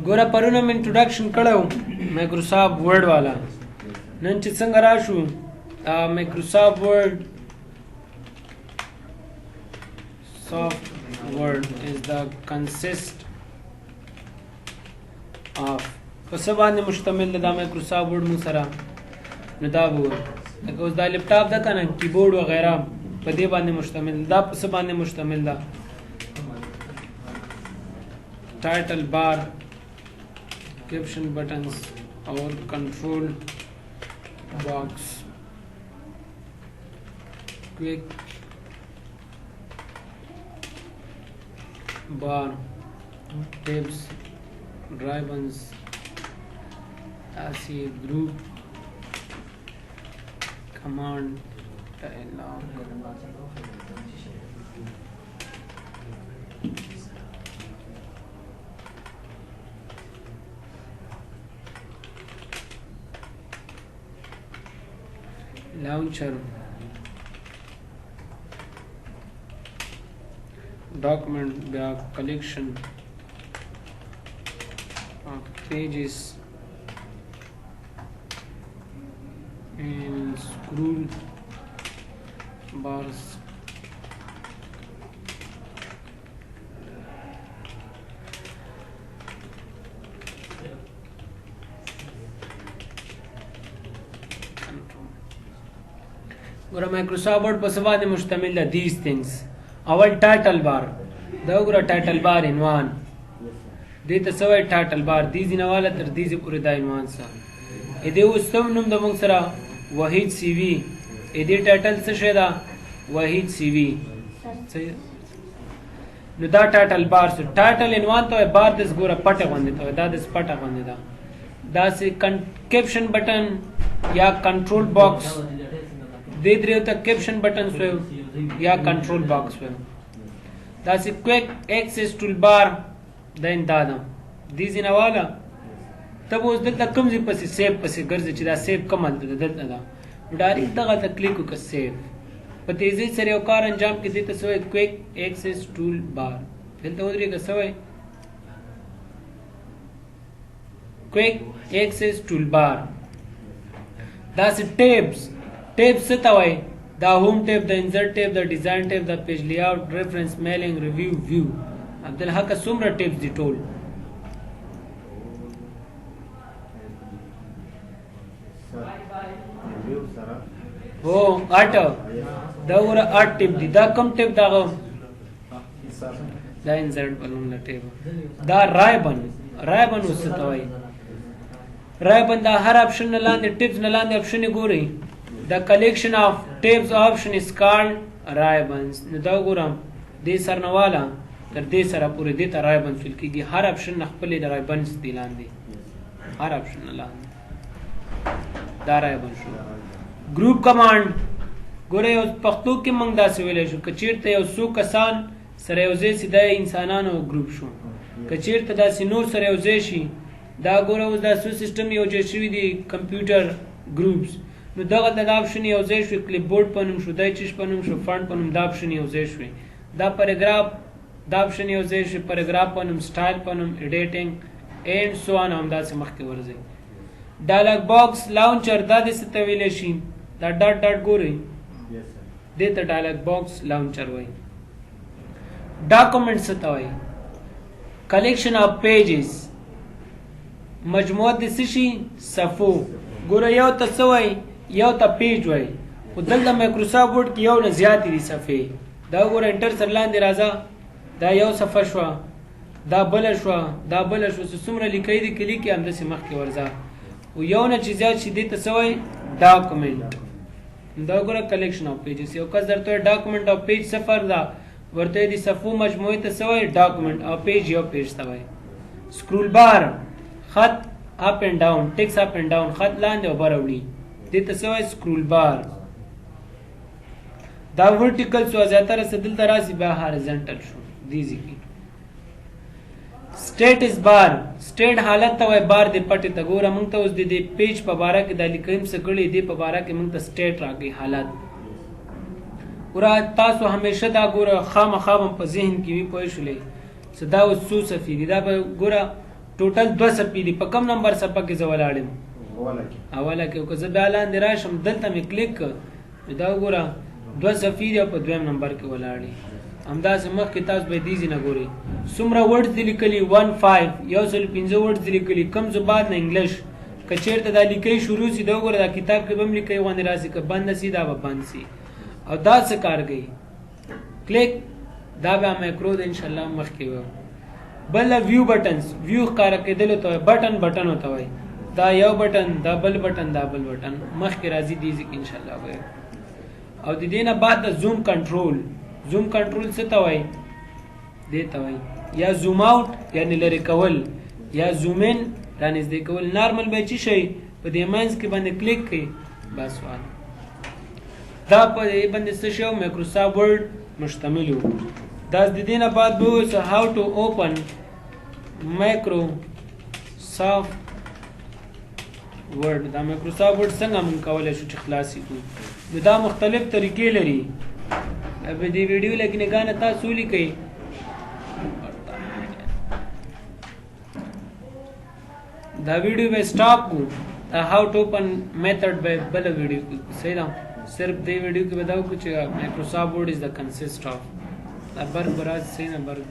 ګوره پرونه مې انټروډکشن کړو مایکروسافټ ورډ والا. نن چې څنګه راشو مایکروسافټ ورډ is the consist of په څه باندې مشتمل ده دا مایکروسافټ ورډ مون سره نو دا وګور لکه اوس دا لپټاپ ده کنه کیبورډ وغیرہ په دې باندې مشتمل دا په څه باندې مشتمل ده title bar caption buttons or control box quick bar tabs ribbons as a group command dialog launcher document bag collection of pages and scroll bars ګوره مایکروسافټ ورډ په څه باندې مشتمل ده these things اول ټایټل بار دا وګوره ټایټل بار عنوان دې ته څه وایي ټایټل بار دې ځینواله تر دې پورې دا عنوان سره ا دې اوس هم نوم د موږ سره وحید سی وی ا دې ټایټل څه شی ده وحید سی وی نو دا ټایټل بار سو ټایټل عنوان ته بار دې ګوره پټه باندې ته دا دې پټه باندې دا سه کیپشن بٹن یا کنټرول باکس دې درې ته کیپشن بٹن سو یا کنټرول باکس سو دا سه کویک ایکسس ټول بار دین دادا دې ځینواله تب اوس دلته کوم ځای پسې سیو پسې ګرځي چې دا سیو کمال ده دلته دا ډایرکټ دغه ته کلیک وکړه سیو په تیزی سره یو کار انجام کې دې ته سوې کویک ایکسس ټول بار دلته ودرېږه سوې کویک ایکسس ټول بار دا سه ټیبس ټیبس څه ته وایي دا هوم ټیب د انسرټ ټیب د ډیزاین ټیب د پیج لی آوټ ریفرنس میلینګ ریویو ویو عبدالحق څومره ټیبس دي ټول هو 8 دا ور 8 ټیپ دي دا کم ټیپ دا انسرټ بلون ټیپ دا رایبن وسته وایي رایبن دا هر اپشن نه لاندې ټیپس نه لاندې اپشن ګوري the collection of tabs option is called ribbons نو دا ګورم دې سرنواله تر دې سره پورې دې ته ribbons ویل کېږي هر اپشن خپل د ribbons دی لاندې هر اپشن لاندې دا ribbon شو ګروپ کمانډ ګوره یو پښتو کې موږ دا ویل شو کچیرته یو څو کسان سره یو ځای سیده انسانانو ګروپ شو کچیرته دا نور سره یو ځای شي دا ګوره اوس دا سو سیستم یو ځای شوی دی کمپیوټر ګروپس نو دغه د اپشن یو ځای شو کلیپ بورډ پنوم شو دای چیش پنوم شو فونټ پنوم دا اپشن یو ځای شو دا پیراګراف دا اپشن یو ځای شو پیراګراف پنوم سټایل پنوم ایډیټینګ اینڈ سو ان هم دا څه مخکې ورځي ډایلاګ باکس لاونچر دا د ست ویل شي دا ډاټ ډاټ ګوري دې ته ډایلاګ باکس لاونچر وای ډاکومنټس ته وای کلیکشن اف پیجز مجموعه د سشي صفو ګوره یو ته سوای یو ته پیج وای خو دلته مایکروسافټ ورډ کې یو نه زیات دي صفحې دا ګوره انټر سر لاندې راځه دا یو صفحه شو دا بل شو څومره لیکي دي کلی کې هم د مخ کې ورځه او یو نه چې زیات شي دي ته سوای ډاکومنټ دا ګوره کلیکشن اف پیجز یو کس درته ډاکومنټ اف پیج صفر دا ورته دي صفو مجموعه ته سوای ډاکومنټ اف پیج یو پیج سوای سکرول بار خط اپ اینڈ ډاون ټیکس اپ اینڈ ډاون خط لاندې او بر وړي دې ته سوای سکرول بار دا ورټیکل سو زیاتره سدل دراسي به هارزنټل شو دیږي سټیټس بار سټیټ حالت ته وای بار دې پټه ته ګوره مونږ ته اوس دې پیج په باره کې د لیکم سکړې دې په باره کې مونږ ته سټیټ راغی حالت ګوره تاسو همیشه دا ګوره خامخا په ذهن کې وي پوه شولې صدا او سو صفی دا به ګوره ټوټل 2 صفحې دي. په کم نمبر صفحه کې زه ولاړم؟ اوله کې. که زه بیا لاندې راشم دلته مې کلیک کړ دا وګوره 2 صفحې دي او په 2 نمبر کې ولاړې. همداسې مخکې تاسو به دې ځای نه ګورئ څومره ورډز دي لیکلي 15 115 ورډز دي لیکلي کم زبان نه انګلیش. که چېرته دا لیکئ شروع سي دا وګوره دا کتاب کې به هم لیکئ غوندې راسي که بند سي دا به بند سي. او دا څه کار کوي کلیک دا بیا مایکرو د انشاءالله مخکې وو. بل ویو بټنز ویو ښکاره کېدلو ته وایي بټن ورته وایي. دا یو بټن دا بل بټن دا بل بټن مخکې راځي دې ځای کې انشاءالله وایو. او د دې نه بعد د زوم کنټرول څه ته وایي؟ دې ته وایي یا زوم آوټ یعنې لرې کول یا زوم ان رانږدې کول. نارمل به چې شي په دې منځ کې باندې کلیک کړئ بس وال دا په دې باندې څه شی مایکروسافټ ورډ مشتمل و. دا د دې نه بعد به وایو هاو ټو اوپن مایکروسافټ ورډ. دا مایکروسافټ ورډ څنګه موږ کولی شو چې خلاص کړو؟ نو دا مختلف طریقې لري. په دې ویډیو لکه نګانه تاسو ولیکئ دا ویډیو به سٹاپ کو دا هاو ټو اوپن میتھډ به بل ویډیو کې صحیح ده. صرف دې ویډیو کې بتاو چې مایکروسافټ ورډ از د کنسیسٹ اف دا برګ برات صحیح نه برګ